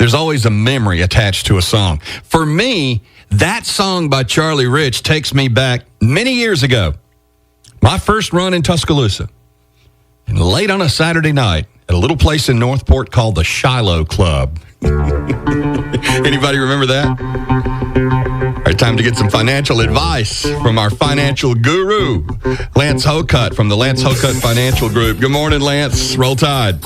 there's always a memory attached to a song. For me, that song by Charlie Rich takes me back many years ago. My first run in Tuscaloosa. And late on a Saturday night at a little place in Northport called the Shiloh Club. Anybody remember that? All right, time to get some financial advice from our financial guru, Lance Hokut from the Lance Hokut Financial Group. Good morning, Lance. Roll Tide.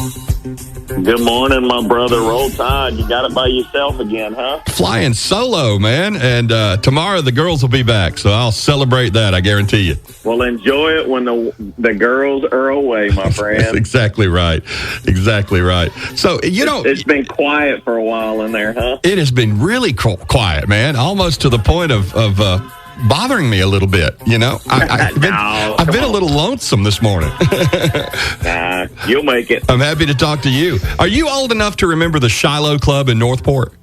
Good morning, my brother. Roll Tide. You got it by yourself again, huh? Flying solo, man. And tomorrow the girls will be back, so I'll celebrate that, I guarantee you. Well, enjoy it when the girls are away, my friend. That's exactly right. Exactly right. So, it's been quiet for a while in there, huh? It has been really quiet, man, almost to the point of bothering me a little bit, I've been a little lonesome this morning. Nah, you'll make it. I'm happy to talk to you. Are you old enough to remember the Shiloh Club in Northport?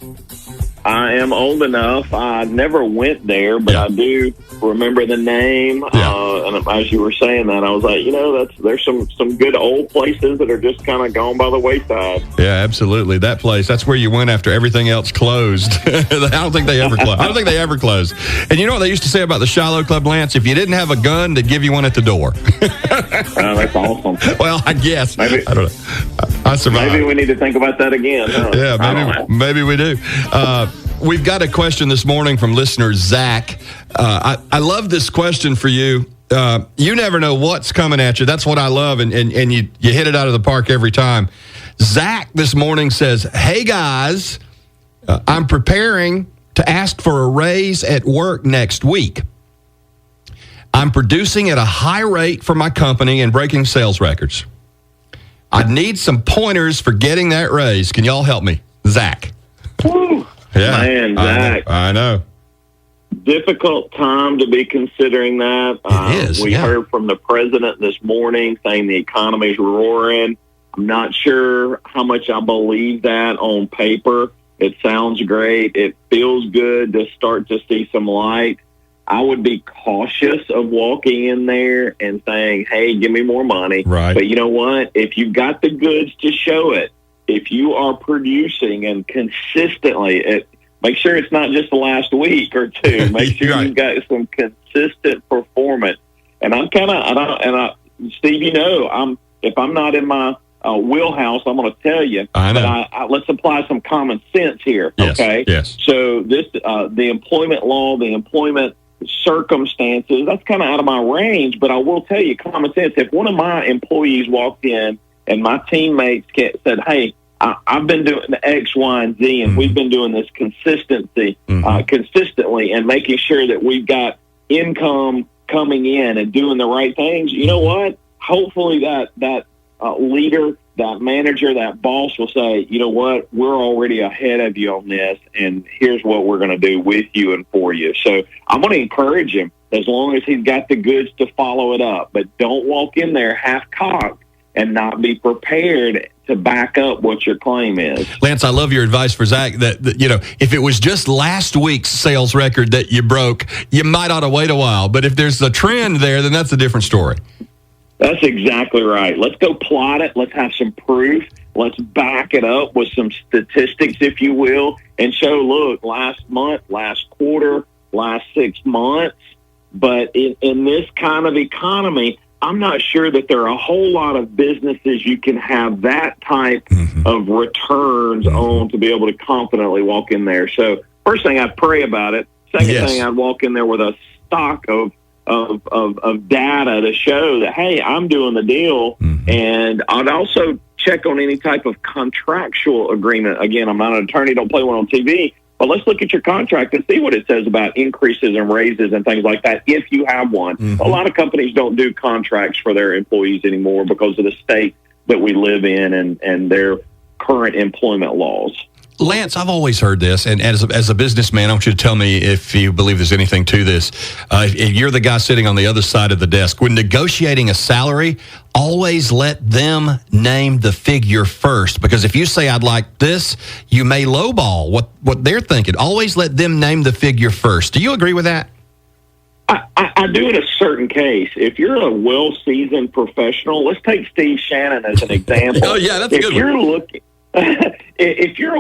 I am old enough. I never went there, but I do remember the name. And as you were saying that, I was like, there's some good old places that are just kind of gone by the wayside. Yeah, absolutely. That place, that's where you went after everything else closed. I don't think they ever closed. And you know what they used to say about the Shiloh Club, Lance? If you didn't have a gun, they'd give you one at the door. That's awesome. Well, I guess. Maybe, I don't know. I survived. Maybe we need to think about that again. Huh? Yeah, maybe we do. We've got a question this morning from listener Zach. I love this question for you. You never know what's coming at you. That's what I love, and you hit it out of the park every time. Zach this morning says, "Hey guys, I'm preparing to ask for a raise at work next week. I'm producing at a high rate for my company and breaking sales records. I need some pointers for getting that raise. Can y'all help me?" Zach. Woo. Yeah, man, Zach. I know. Difficult time to be considering that. It is. We heard from the president this morning saying the economy's roaring. I'm not sure how much I believe that on paper. It sounds great. It feels good to start to see some light. I would be cautious of walking in there and saying, hey, give me more money. Right. But you know what? If you've got the goods to show it, if you are producing and consistently, make sure it's not just the last week or two. Make sure right. You've got some consistent performance. And Steve, if I'm not in my wheelhouse, I'm going to tell you. I know. But let's apply some common sense here. Yes, okay. Yes. So the employment law, the employment circumstances, that's kind of out of my range. But I will tell you, common sense. If one of my employees walked in and my teammates said, hey, I've been doing the X, Y, and Z, and we've been doing this consistently and making sure that we've got income coming in and doing the right things. You know what? Hopefully that leader, that manager, that boss will say, you know what? We're already ahead of you on this, and here's what we're going to do with you and for you. So I'm going to encourage him as long as he's got the goods to follow it up. But don't walk in there half-cocked and not be prepared to back up what your claim is. Lance, I love your advice for Zach that if it was just last week's sales record that you broke, you might ought to wait a while. But if there's a trend there, then that's a different story. That's exactly right. Let's go plot it. Let's have some proof. Let's back it up with some statistics, if you will, and show, look, last month, last quarter, last 6 months. But in this kind of economy, I'm not sure that there are a whole lot of businesses you can have that type of returns on to be able to confidently walk in there. So first thing, I'd pray about it. Second thing, I'd walk in there with a stock of data to show that, hey, I'm doing the deal. And I'd also check on any type of contractual agreement. Again, I'm not an attorney, don't play one on TV. But let's look at your contract and see what it says about increases and raises and things like that, if you have one. A lot of companies don't do contracts for their employees anymore because of the state that we live in and their current employment laws. Lance, I've always heard this, and as a businessman, I want you to tell me if you believe there's anything to this. If you're the guy sitting on the other side of the desk, when negotiating a salary, always let them name the figure first, because if you say, I'd like this, you may lowball what they're thinking. Always let them name the figure first. Do you agree with that? I do in a certain case. If you're a well-seasoned professional, let's take Steve Shannon as an example. Oh, yeah, that's a good one. if you're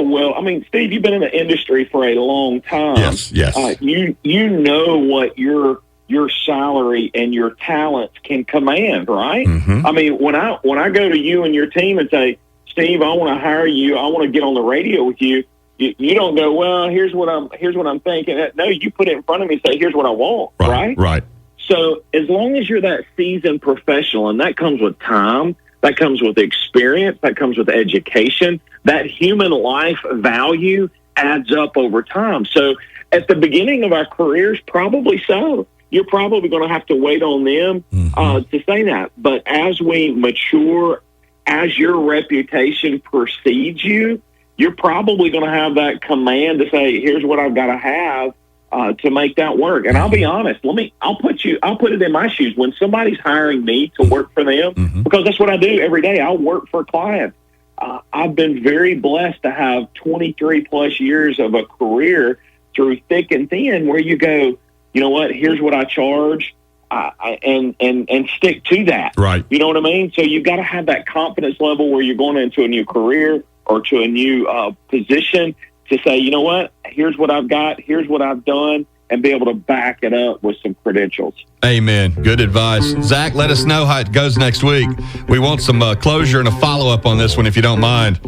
Steve, you've been in the industry for a long time. Yes. You know what your salary and your talents can command, right? Mm-hmm. I mean, when I go to you and your team and say, Steve, I want to hire you, I want to get on the radio with you. You don't go, well, here's what I'm thinking. No, you put it in front of me and say, here's what I want, right? Right. So as long as you're that seasoned professional, and that comes with time, that comes with experience, that comes with education, that human life value adds up over time. So at the beginning of our careers, probably so. You're probably going to have to wait on them to say that. But as we mature, as your reputation precedes you, you're probably going to have that command to say, here's what I've got to have to make that work. And I'll be honest, I'll put it in my shoes. When somebody's hiring me to work for them, because that's what I do every day. I'll work for clients. I've been very blessed to have 23 plus years of a career through thick and thin where you go, you know what, here's what I charge, and stick to that. Right. You know what I mean? So you've got to have that confidence level where you're going into a new career or to a new position to say, you know what, here's what I've got, here's what I've done, and be able to back it up with some credentials. Amen. Good advice. Zach, let us know how it goes next week. We want some closure and a follow-up on this one, if you don't mind.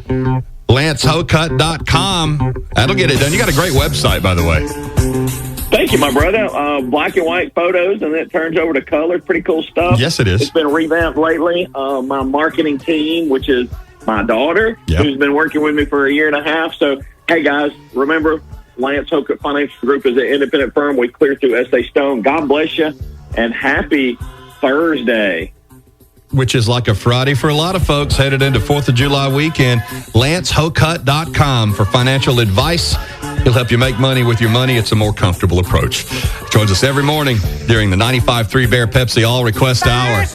Lhfg.com. That'll get it done. You got a great website, by the way. Thank you, my brother. Black and white photos, and then it turns over to color. Pretty cool stuff. Yes, it is. It's been revamped lately. My marketing team, which is my daughter, who's been working with me for a year and a half. So, hey, guys, remember, Lance Hokut Financial Group is an independent firm. We clear through SA Stone. God bless you, and happy Thursday. Which is like a Friday for a lot of folks headed into 4th of July weekend. LanceHokut.com for financial advice. He'll help you make money with your money. It's a more comfortable approach. Joins us every morning during the 95.3 Bear Pepsi All Request Hour.